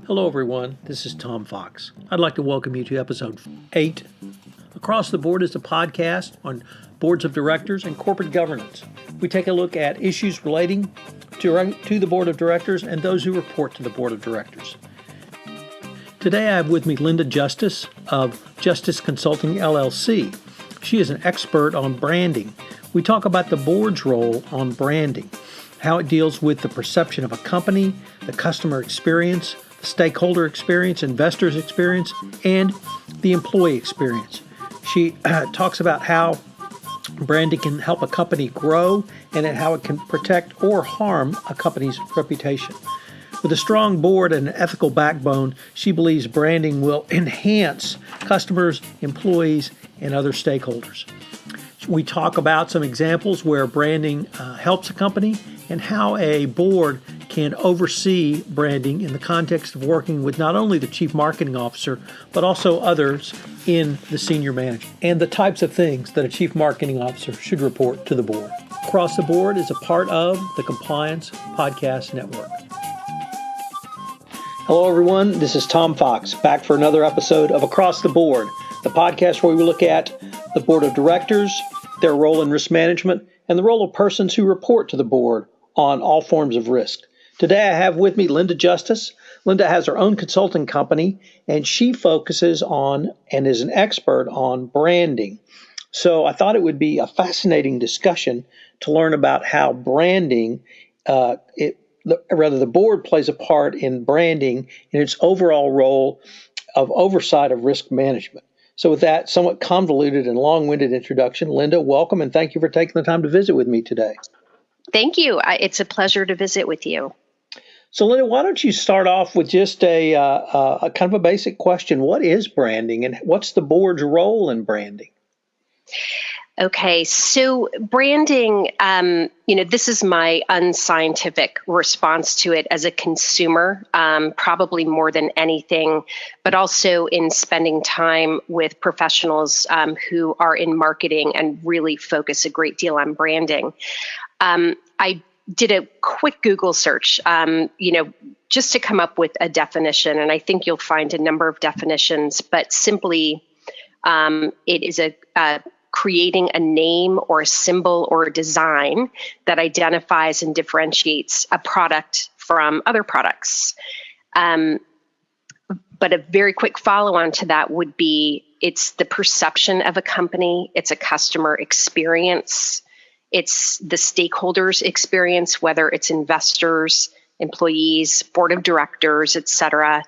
Hello, everyone. This is Tom Fox. I'd like to welcome you to episode 8. Across the Board is a podcast on boards of directors and corporate governance. We take a look at issues relating to the board of directors and those who report to the board of directors. Today, I have with me Linda Justice of Justice Consulting LLC. She is an expert on branding. We talk about the board's role on branding, how it deals with the perception of a company, the customer experience, the stakeholder experience, investors experience, and the employee experience. She talks about how branding can help a company grow and how it can protect or harm a company's reputation. With a strong board and an ethical backbone, she believes branding will enhance customers, employees, and other stakeholders. We talk about some examples where branding helps a company and how a board can oversee branding in the context of working with not only the chief marketing officer, but also others in the senior management, and the types of things that a chief marketing officer should report to the board. Across the Board is a part of the Compliance Podcast Network. Hello, everyone. This is Tom Fox, back for another episode of Across the Board, the podcast where we look at the board of directors, their role in risk management, and the role of persons who report to the board on all forms of risk. Today I have with me Linda Justice. Linda has her own consulting company, and she focuses on and is an expert on branding. So I thought it would be a fascinating discussion to learn about how branding, the board plays a part in branding and its overall role of oversight of risk management. So with that somewhat convoluted and long-winded introduction, Linda, welcome, and thank you for taking the time to visit with me today. Thank you. It's a pleasure to visit with you. So, Linda, why don't you start off with just a kind of a basic question? What is branding, and what's the board's role in branding? Okay, so branding, this is my unscientific response to it as a consumer, probably more than anything, but also in spending time with professionals who are in marketing and really focus a great deal on branding. I did a quick Google search, just to come up with a definition, and I think you'll find a number of definitions, but simply it is creating a name or a symbol or a design that identifies and differentiates a product from other products. But a very quick follow-on to that would be it's the perception of a company, it's a customer experience, it's the stakeholders' experience, whether it's investors, employees, board of directors, et cetera,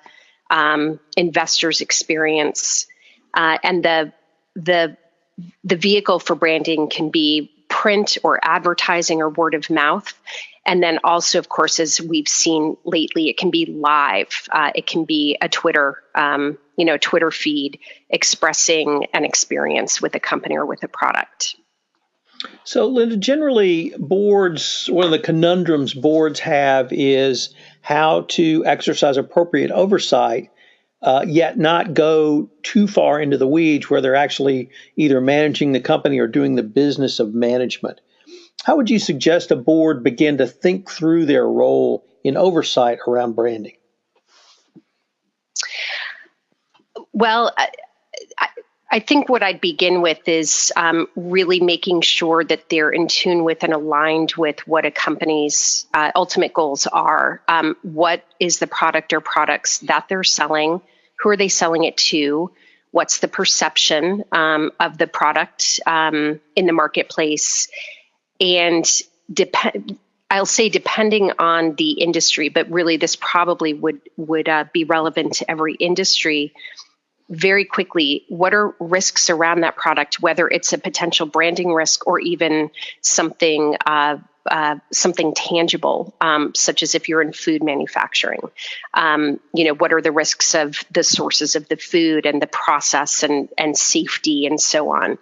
investors' experience. And the vehicle for branding can be print or advertising or word of mouth. And then also, of course, as we've seen lately, it can be live. It can be a Twitter feed expressing an experience with a company or with a product. So, Linda, generally boards, one of the conundrums boards have is how to exercise appropriate oversight, yet not go too far into the weeds where they're actually either managing the company or doing the business of management. How would you suggest a board begin to think through their role in oversight around branding? Well, I think what I'd begin with is really making sure that they're in tune with and aligned with what a company's ultimate goals are. What is the product or products that they're selling? Who are they selling it to? What's the perception of the product in the marketplace? And I'll say depending on the industry, but really this probably would be relevant to every industry. Very quickly, what are risks around that product, whether it's a potential branding risk or even something tangible, such as if you're in food manufacturing. What are the risks of the sources of the food and the process and safety and so on.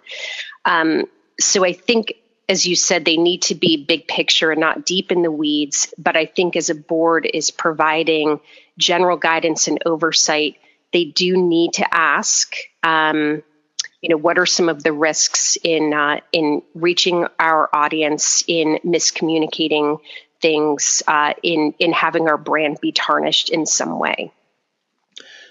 So I think, as you said, they need to be big picture and not deep in the weeds. But I think as a board is providing general guidance and oversight, they do need to ask, what are some of the risks in reaching our audience, in miscommunicating things, in having our brand be tarnished in some way?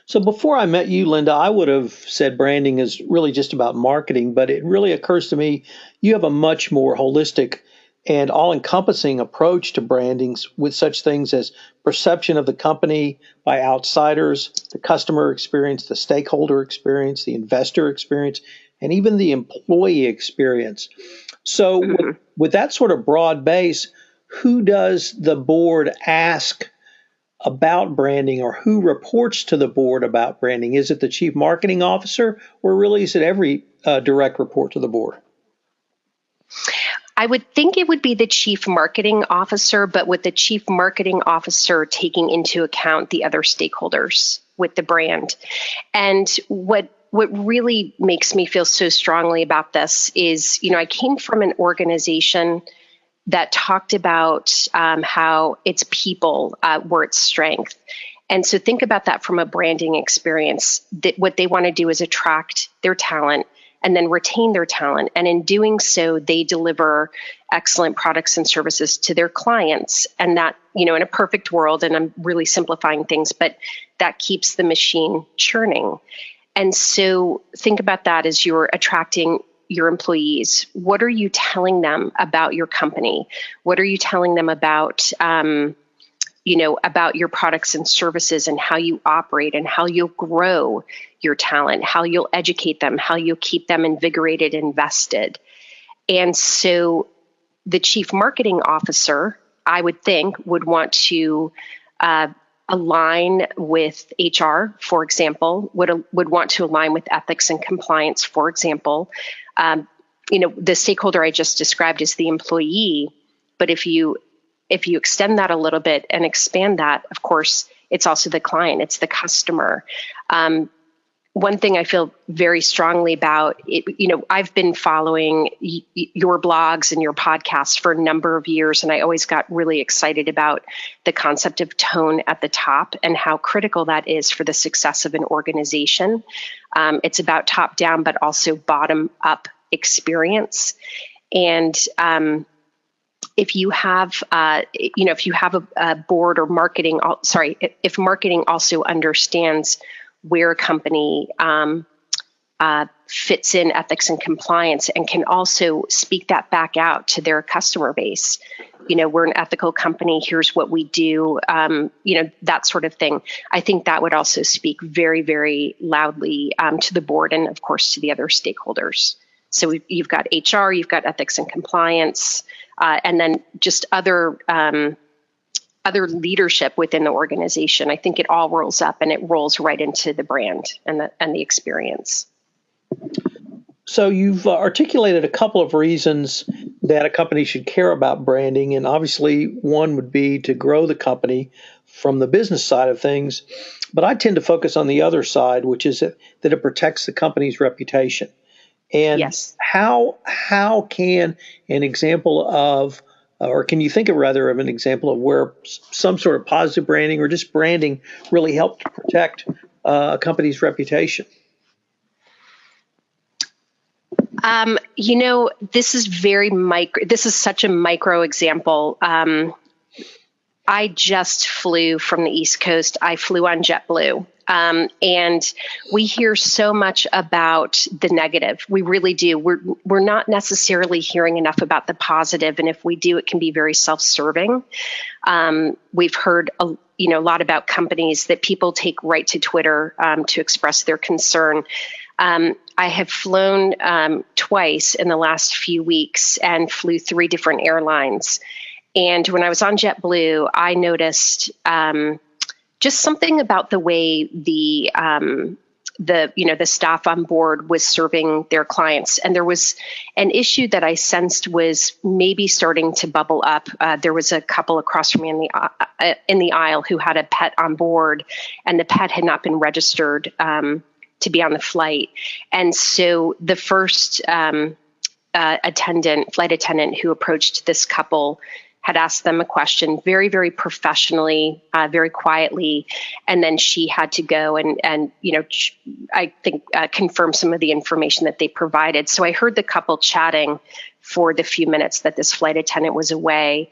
So before I met you, Linda, I would have said branding is really just about marketing, but it really occurs to me you have a much more holistic and all-encompassing approach to brandings with such things as perception of the company by outsiders, the customer experience, the stakeholder experience, the investor experience, and even the employee experience. So with that sort of broad base, who does the board ask about branding, or who reports to the board about branding? Is it the chief marketing officer, or really is it every direct report to the board? I would think it would be the chief marketing officer, but with the chief marketing officer taking into account the other stakeholders with the brand. And what really makes me feel so strongly about this is, I came from an organization that talked about how its people were its strength. And so think about that from a branding experience. That what they want to do is attract their talent and then retain their talent. And in doing so, they deliver excellent products and services to their clients. And that, in a perfect world, and I'm really simplifying things, but that keeps the machine churning. And so think about that as you're attracting your employees. What are you telling them about your company? What are you telling them about, about your products and services and how you operate and how you'll grow your talent, how you'll educate them, how you'll keep them invigorated, invested. And so the chief marketing officer, I would think, would want to align with HR, for example, would want to align with ethics and compliance, for example. The stakeholder I just described is the employee, but if you extend that a little bit and expand that, of course, it's also the client, it's the customer. One thing I feel very strongly about, I've been following your blogs and your podcasts for a number of years, and I always got really excited about the concept of tone at the top and how critical that is for the success of an organization. It's about top down, but also bottom up experience. And if you have, a board or marketing, if marketing also understands where a company fits in ethics and compliance and can also speak that back out to their customer base. We're an ethical company. Here's what we do. That sort of thing. I think that would also speak very, very loudly to the board and, of course, to the other stakeholders. So you've got HR, you've got ethics and compliance, and then just other leadership within the organization. I think it all rolls up and it rolls right into the brand and the experience. So you've articulated a couple of reasons that a company should care about branding, and obviously one would be to grow the company from the business side of things. But I tend to focus on the other side, which is that it protects the company's reputation. And yes. How can an example of, or can you think of rather of an example of where some sort of positive branding or just branding really helped to protect a company's reputation? This is this is such a micro example. I just flew from the East Coast. I flew on JetBlue. And we hear so much about the negative. We really do. We're not necessarily hearing enough about the positive. And if we do, it can be very self-serving. We've heard a lot about companies that people take right to Twitter to express their concern. I have flown twice in the last few weeks and flew 3 different airlines. And when I was on JetBlue, I noticed just something about the way the staff on board was serving their clients. And there was an issue that I sensed was maybe starting to bubble up. There was a couple across from me in the aisle who had a pet on board, and the pet had not been registered to be on the flight. And so the first flight attendant who approached this couple had asked them a question very, very professionally, very quietly, and then she had to go and I think confirm some of the information that they provided. So I heard the couple chatting for the few minutes that this flight attendant was away,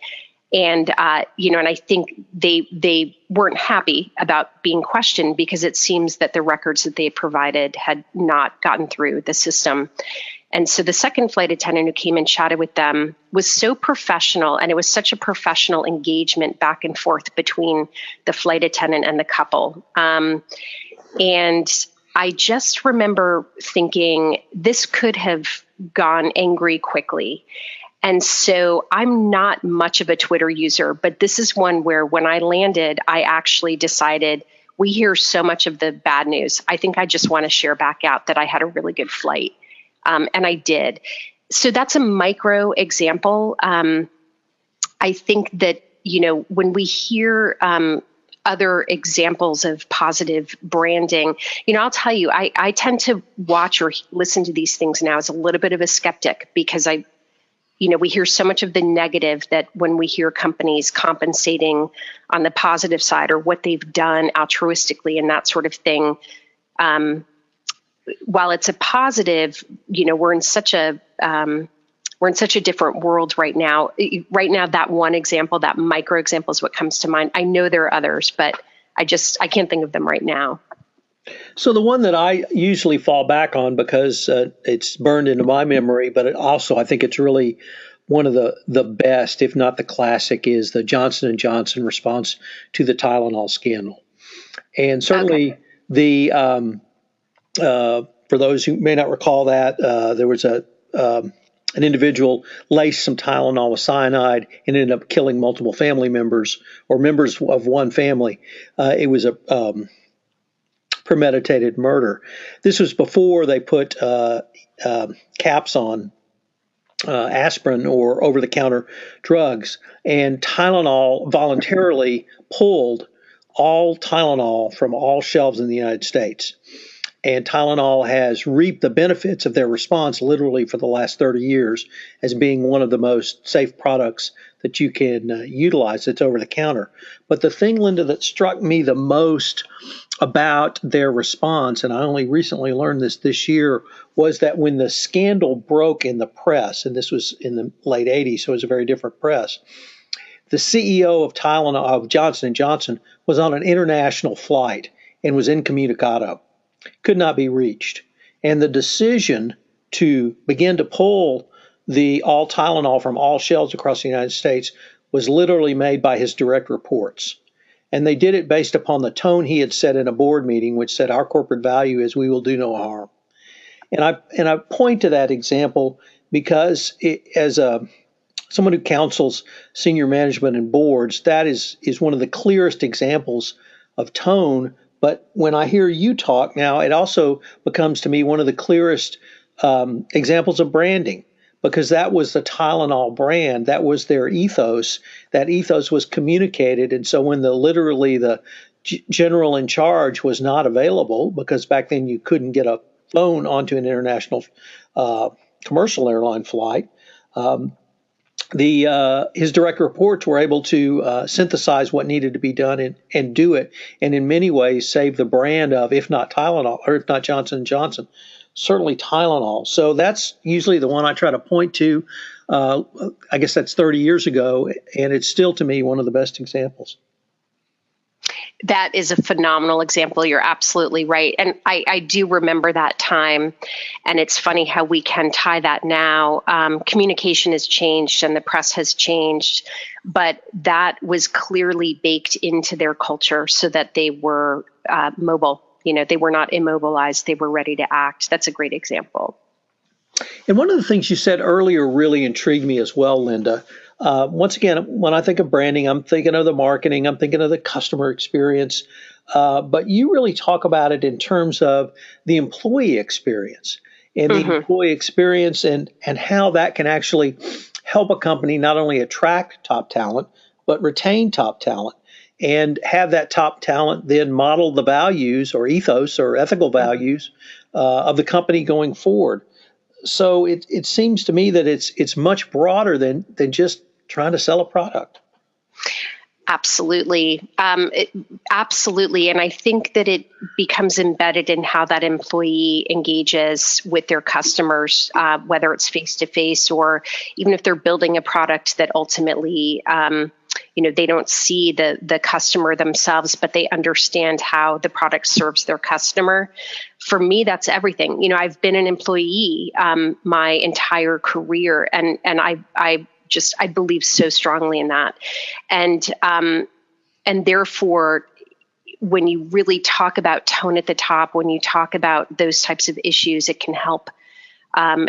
And, and I think they weren't happy about being questioned because it seems that the records that they provided had not gotten through the system. And so the second flight attendant who came and chatted with them was so professional, and it was such a professional engagement back and forth between the flight attendant and the couple. And I just remember thinking this could have gone angry quickly. And so I'm not much of a Twitter user, but this is one where when I landed, I actually decided we hear so much of the bad news. I think I just want to share back out that I had a really good flight. And I did. So that's a micro example. I think that, when we hear other examples of positive branding, I'll tell you, I tend to watch or listen to these things now as a little bit of a skeptic because we hear so much of the negative that when we hear companies compensating on the positive side or what they've done altruistically and that sort of thing, while it's a positive, we're in such a different world right now. Right now, that one example, that micro example is what comes to mind. I know there are others, but I can't think of them right now. So the one that I usually fall back on because it's burned into my memory, but I think it's really one of the best, if not the classic, is the Johnson & Johnson response to the Tylenol scandal. And certainly for those who may not recall that, there was an individual laced some Tylenol with cyanide and ended up killing multiple family members or members of one family. It was a premeditated murder. This was before they put caps on aspirin or over-the-counter drugs, and Tylenol voluntarily pulled all Tylenol from all shelves in the United States. And Tylenol has reaped the benefits of their response literally for the last 30 years as being one of the most safe products that you can utilize that's over the counter. But the thing, Linda, that struck me the most about their response, and I only recently learned this year, was that when the scandal broke in the press, and this was in the late 80s, so it was a very different press, the CEO of Tylenol, of Johnson & Johnson, was on an international flight and was incommunicado. Could not be reached. And the decision to begin to pull the all Tylenol from all shelves across the United States was literally made by his direct reports. And they did it based upon the tone he had set in a board meeting, which said our corporate value is we will do no harm. And I point to that example because as someone who counsels senior management and boards, that is one of the clearest examples of tone. But when I hear you talk now, it also becomes to me one of the clearest examples of branding, because that was the Tylenol brand. That was their ethos. That ethos was communicated. And so when the general in charge was not available, because back then you couldn't get a phone onto an international commercial airline flight, his direct reports were able to synthesize what needed to be done and do it, and in many ways save the brand of, if not Tylenol, or if not Johnson & Johnson, certainly Tylenol. So that's usually the one I try to point to. I guess that's 30 years ago, and it's still, to me, one of the best examples. That is a phenomenal example. You're absolutely right. And I do remember that time. And it's funny how we can tie that now. Communication has changed and the press has changed, but that was clearly baked into their culture so that they were mobile. They were not immobilized. They were ready to act. That's a great example. And one of the things you said earlier really intrigued me as well, Linda. Once again, when I think of branding, I'm thinking of the marketing, I'm thinking of the customer experience, but you really talk about it in terms of the employee experience and the employee experience and how that can actually help a company not only attract top talent, but retain top talent and have that top talent then model the values or ethos or ethical values of the company going forward. So it seems to me that it's much broader than just trying to sell a product. Absolutely. Absolutely. And I think that it becomes embedded in how that employee engages with their customers, whether it's face-to-face or even if they're building a product that ultimately they don't see the customer themselves, but they understand how the product serves their customer. For me, that's everything. I've been an employee my entire career, and I believe so strongly in that, and therefore, when you really talk about tone at the top, when you talk about those types of issues, it can help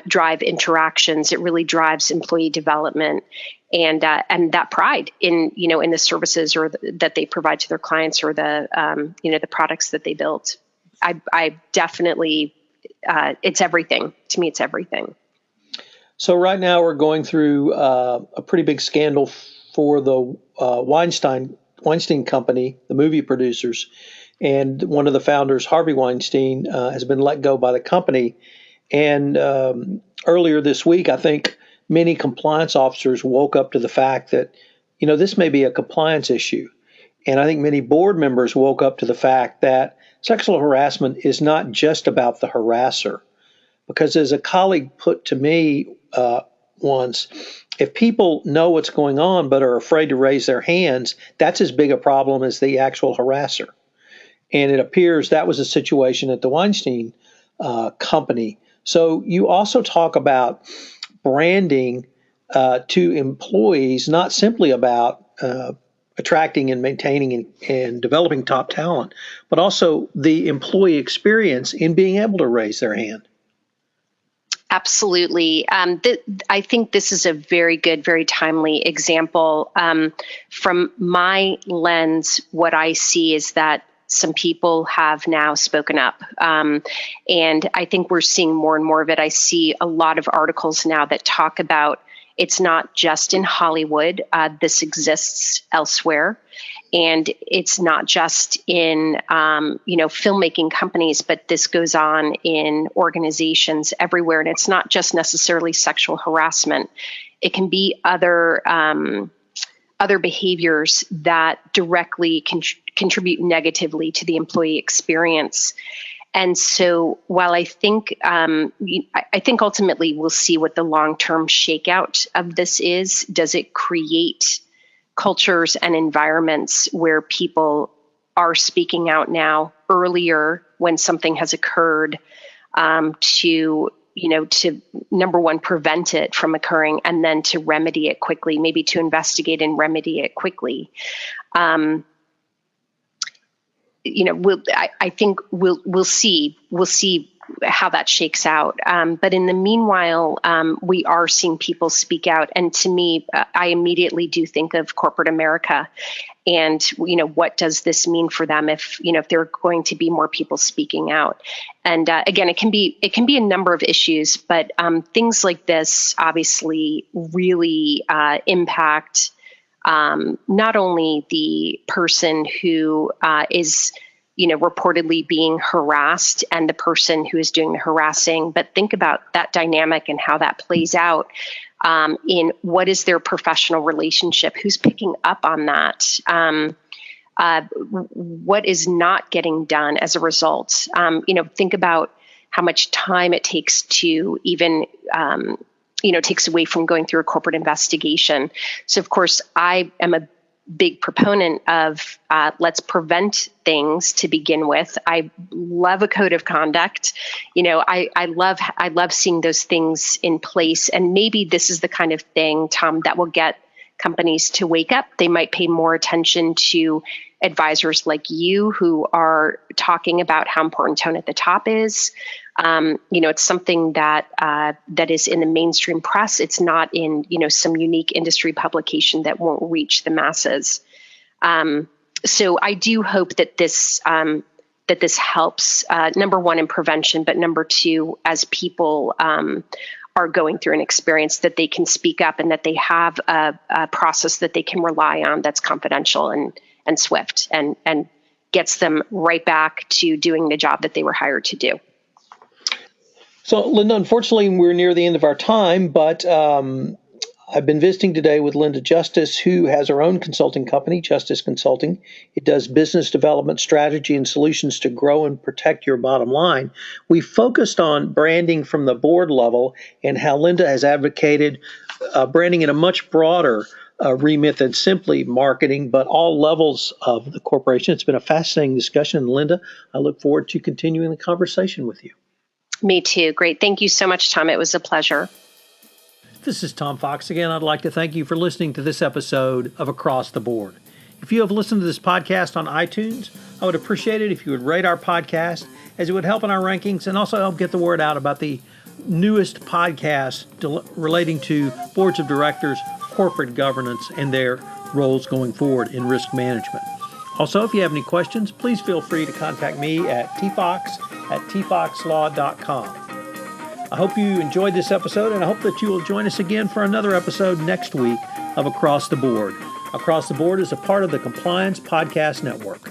drive interactions. It really drives employee development and that pride in the services that they provide to their clients, or the products that they build. I definitely, it's everything to me. It's everything. So right now we're going through a pretty big scandal for the Weinstein Company, the movie producers, and one of the founders, Harvey Weinstein, has been let go by the company. And earlier this week, I think many compliance officers woke up to the fact that, this may be a compliance issue. And I think many board members woke up to the fact that sexual harassment is not just about the harasser. Because as a colleague put to me once, if people know what's going on but are afraid to raise their hands, that's as big a problem as the actual harasser. And it appears that was a situation at the Weinstein Company. So you also talk about branding to employees, not simply about attracting and maintaining and developing top talent, but also the employee experience in being able to raise their hand. Absolutely. I think this is a very good, very timely example. From my lens, what I see is that some people have now spoken up. And I think we're seeing more and more of it. I see a lot of articles now that talk about it's not just in Hollywood. This exists elsewhere. And it's not just in, filmmaking companies, but this goes on in organizations everywhere. And it's not just necessarily sexual harassment. It can be other behaviors that directly contribute negatively to the employee experience. And so while I think ultimately we'll see what the long-term shakeout of this is, does it create cultures and environments where people are speaking out now earlier when something has occurred, to number one, prevent it from occurring, and then to remedy it quickly, maybe to investigate and remedy it quickly. I think we'll see how that shakes out. But in the meanwhile, we are seeing people speak out. And to me, I immediately do think of corporate America. And, what does this mean for them if there are going to be more people speaking out? And again, it can be a number of issues, but things like this obviously really impact not only the person who is reportedly being harassed and the person who is doing the harassing, but think about that dynamic and how that plays out in what is their professional relationship, who's picking up on that, what is not getting done as a result. Think about how much time it takes to even takes away from going through a corporate investigation. So, of course, I am a big proponent of let's prevent things to begin with. I love a code of conduct. I love seeing those things in place. And maybe this is the kind of thing, Tom, that will get companies to wake up. They might pay more attention to advisors like you who are talking about how important tone at the top is. It's something that is in the mainstream press. It's not in, some unique industry publication that won't reach the masses. So I do hope that this helps, number one, in prevention, but number two, as people are going through an experience, that they can speak up and that they have a process that they can rely on that's confidential and swift and gets them right back to doing the job that they were hired to do. So, Linda, unfortunately, we're near the end of our time, but I've been visiting today with Linda Justice, who has her own consulting company, Justice Consulting. It does business development, strategy, and solutions to grow and protect your bottom line. We focused on branding from the board level and how Linda has advocated branding in a much broader remit than simply marketing, but all levels of the corporation. It's been a fascinating discussion. Linda, I look forward to continuing the conversation with you. Me too. Great. Thank you so much, Tom. It was a pleasure. This is Tom Fox again. I'd like to thank you for listening to this episode of Across the Board. If you have listened to this podcast on iTunes, I would appreciate it if you would rate our podcast, as it would help in our rankings and also help get the word out about the newest podcast relating to boards of directors, corporate governance, and their roles going forward in risk management. Also, if you have any questions, please feel free to contact me at tfox@tfoxlaw.com. I hope you enjoyed this episode, and I hope that you will join us again for another episode next week of Across the Board. Across the Board is a part of the Compliance Podcast Network.